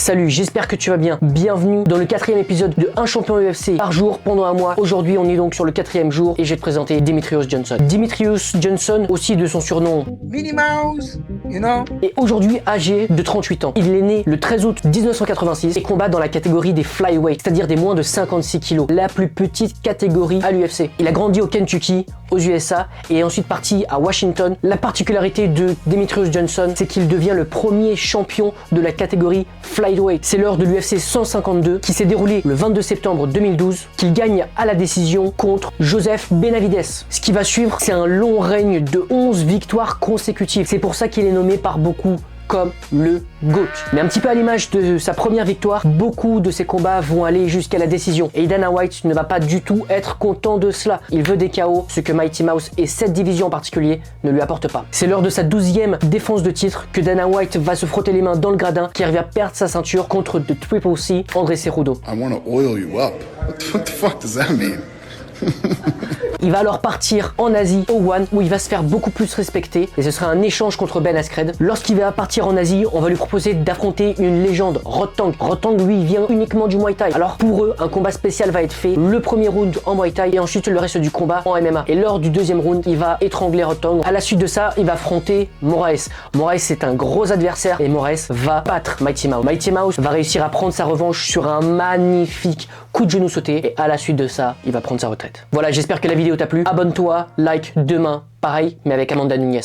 Salut, j'espère que tu vas bien. Bienvenue dans le 4e épisode de Un champion UFC par jour pendant un mois. Aujourd'hui, on est donc sur le 4e jour et je vais te présenter Demetrious Johnson. Demetrious Johnson, aussi de son surnom Minnie Mouse, you know. est aujourd'hui âgé de 38 ans. Il est né le 13 août 1986 et combat dans la catégorie des flyweight, c'est-à-dire des moins de 56 kg, la plus petite catégorie à l'UFC. Il a grandi au Kentucky, aux USA, et est ensuite parti à Washington. La particularité de Demetrious Johnson, c'est qu'il devient le premier champion de la catégorie flyweight. C'est lors de l'UFC 152 qui s'est déroulé le 22 septembre 2012 qu'il gagne à la décision contre Joseph Benavidez. Ce qui va suivre, c'est un long règne de 11 victoires consécutives. C'est pour ça qu'il est nommé par beaucoup comme le GOAT. Mais un petit peu à l'image de sa première victoire, beaucoup de ses combats vont aller jusqu'à la décision. Et Dana White ne va pas du tout être content de cela. Il veut des KO, ce que Mighty Mouse et cette division en particulier ne lui apportent pas. C'est lors de sa 12e défense de titre que Dana White va se frotter les mains dans le gradin, car il va perdre sa ceinture contre The Triple C, André Cejudo. I want to oil you up. What the fuck does that mean? Il va alors partir en Asie, au One, où il va se faire beaucoup plus respecter, et ce sera un échange contre Ben Askren. Lorsqu'il va partir en Asie, on va lui proposer d'affronter une légende, Rodtang. Rodtang, lui, vient uniquement du Muay Thai. Alors pour eux, un combat spécial va être fait, le premier round en Muay Thai, et ensuite le reste du combat en MMA. Et lors du deuxième round, il va étrangler Rodtang. À la suite de ça, il va affronter Moraes. Moraes, c'est un gros adversaire, et Moraes va battre Mighty Mouse. Mighty Mouse va réussir à prendre sa revanche sur un magnifique coup de genou sauté, et à la suite de ça, il va prendre sa retraite. Voilà, j'espère que la vidéo t'a plu. Abonne-toi, like, demain, pareil, mais avec Amanda Nunes.